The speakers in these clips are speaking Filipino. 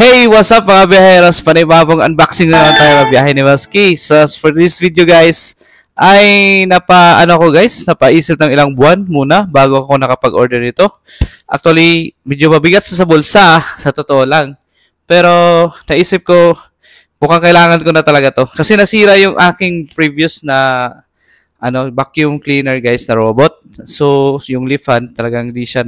Hey, what's up mga biyaheros? Panibabong unboxing na naman tayo mga biyahe ni Maski. So, for this video guys, ay napaisip ng ilang buwan muna bago ako nakapag-order nito. Actually, medyo mabigat sa bulsa, sa totoo lang. Pero, naisip ko, mukhang kailangan ko na talaga to. Kasi nasira yung aking previous na vacuum cleaner guys na robot. So, yung leaf fan talagang hindi siya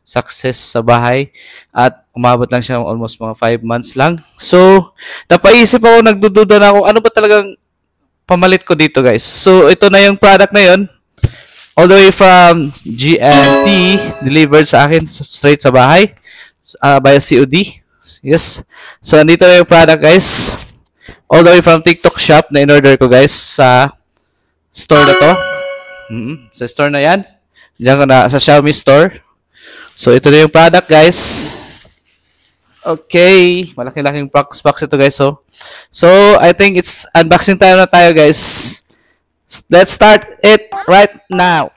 success sa bahay at umabot lang siya ng almost mga 5 months lang. So, napaisip ako, nagdududa na ako, ano ba talagang pamalit ko dito guys. So, ito na yung product na yun. All the way from GNT, delivered sa akin straight sa bahay via COD. Yes. So, andito na yung product guys. All the way from TikTok shop na in-order ko guys sa store na to. Sa store na yan. Diyan ko na sa Xiaomi store. So, ito na yung product, guys. Okay. Malaki-laking box ito, guys. So, I think it's unboxing time na tayo, guys. Let's start it right now.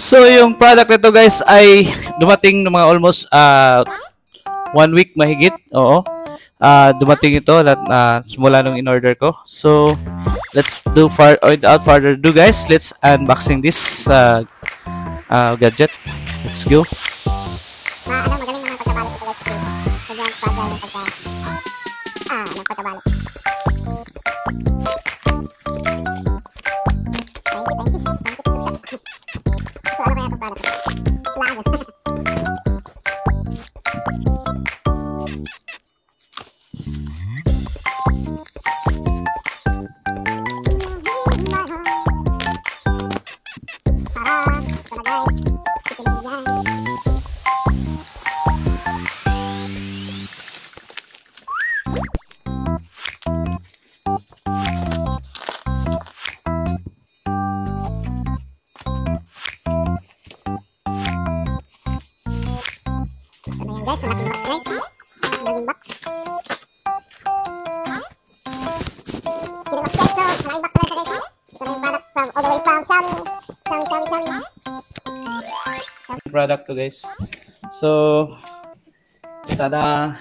So, yung product nito, guys, ay dumating ng mga almost 1 week mahigit. Oo. Dumating ito simula nung in-order ko. So, let's do without further ado, guys. Let's unboxing this gadget. Let's go. Magaling naman pagkabalot ito guys. Sobrang fragile ng pagkabalot. Thank you. So ano kaya itong product? Lago. Guys, ang laking box guys. Ang laking box. Kinabox guys, so laking box na guys. Ito na yung product from all the way from Xiaomi. Product to guys. So, tada.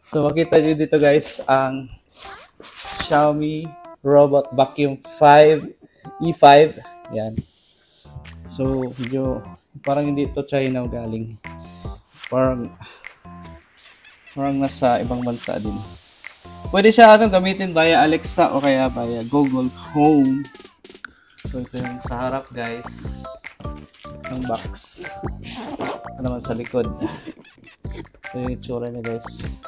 So, makita nyo dito guys ang Xiaomi Robot Vacuum 5 E5. Yan. So, parang hindi ito China galing. Parang nasa ibang bansa din. Pwede siya gamitin via Alexa o kaya via Google Home. So ito yung sa harap guys ng box. Ito naman sa likod. Ito yung itsura niya guys.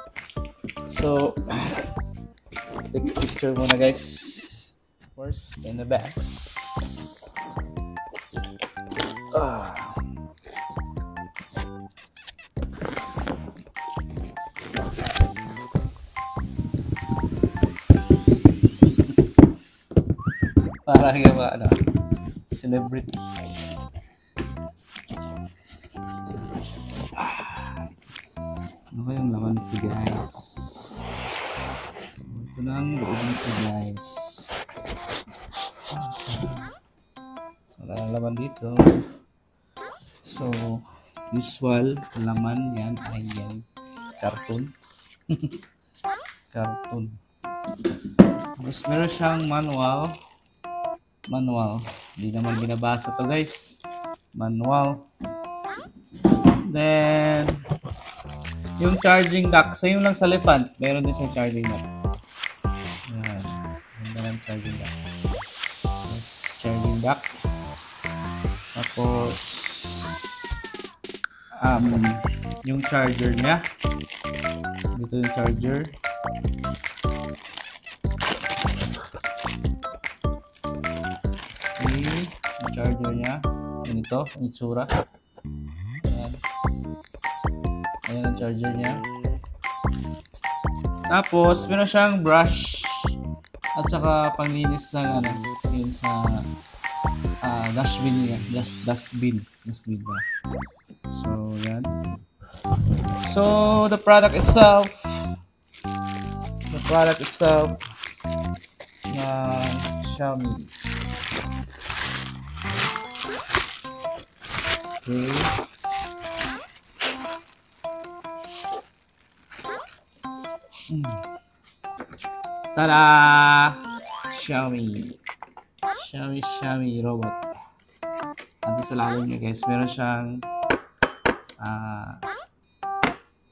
So take a picture muna guys. First in the box. Parang yung mga celebrity. Ano ba yung laman ito guys? So ito na ang loob nito guys. Wala ang laman dito. So usual laman yan ay yan karton. Karton. Tapos meron siyang manual. Hindi naman binabasa to guys. Manual. Then yung charging dock, same lang sa Elephant. Meron din siyang charging dock. Yan. Ganda ng charging dock. Yes, charging dock. Tapos yung charger niya. Dito yung charger. Yung charger niya. Ganito, ang itsura. Ayan. Ayan ang charger niya. Tapos, meron siyang brush at saka panglinis ng yun sa dustbin niya. Dustbin ba? So, yan. So, the product itself na Xiaomi. Okay. Tada! Xiaomi robot. At sa lalim niya guys, meron siyang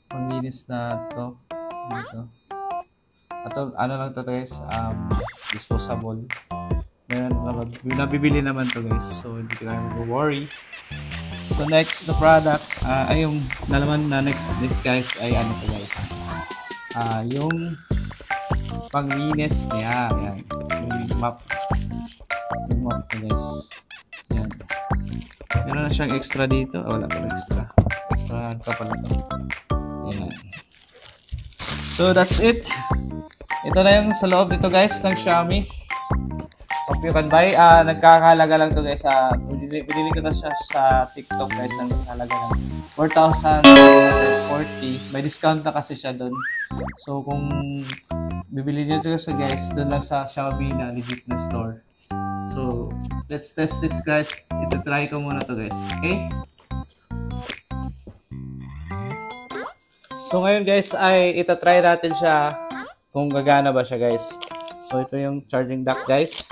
panglinis na to dito. At ano lang to guys, disposable. Meron nabibili naman to guys, so hindi kayo mag-worry. So next na product, ay yung nalaman na next guys ay ano to guys, yung panglinis niya, yan, yung map to guys, yan. Meron na siyang extra dito, wala pa extra pa pala to, yan. So that's it. Ito na yung sa loob dito guys ng Xiaomi. Hope you can buy. Nagkakahalaga lang to guys. Pinili ko na siya sa TikTok guys. Nagkakahalaga lang 4,440. May discount na kasi siya doon. So kung bibili nyo ito guys, doon lang sa Xiaomi na legit na store. So let's test this guys. Ito try ko muna to guys. Okay? So ngayon guys ay itatry natin siya kung gagana ba siya guys. So ito yung charging dock guys.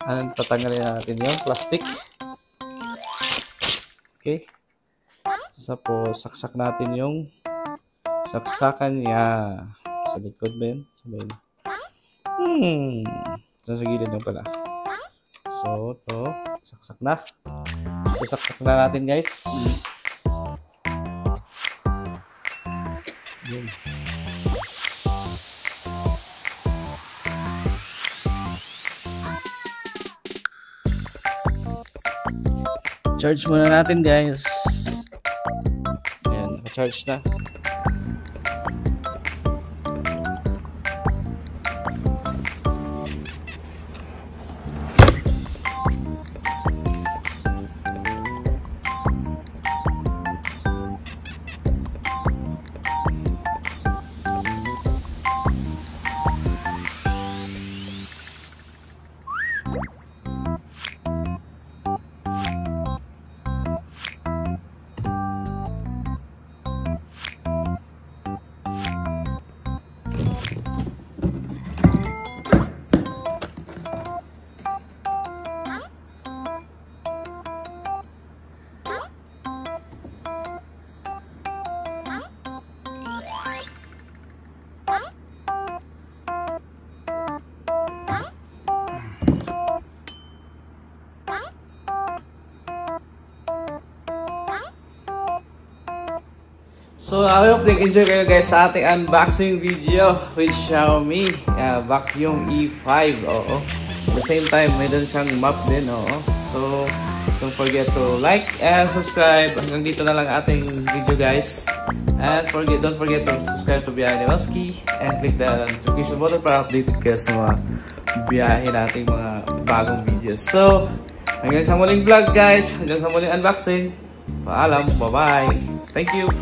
Tatanggalin natin yung plastic. Okay. Tapos saksak natin yung saksakan niya. Sa likod ba yun? Sabay na. Sa gilid lang pala. So ito, saksak na. So saksak na natin guys. Yun. Charge muna natin guys. Ayan, naka-charge na. So I hope nag-enjoy kayo guys sa ating unboxing video with Xiaomi Vacuum E5. Oo. At the same time, mayroon siyang map din. Oo. So don't forget to like and subscribe. Hanggang dito na lang ating video guys. And don't forget to subscribe to Biyahe ni Waski and click the notification button para updated kayo sa mga biyahe nating mga bagong videos. So hanggang sa muling vlog guys. Hanggang sa muling unboxing. Paalam. Bye-bye. Thank you.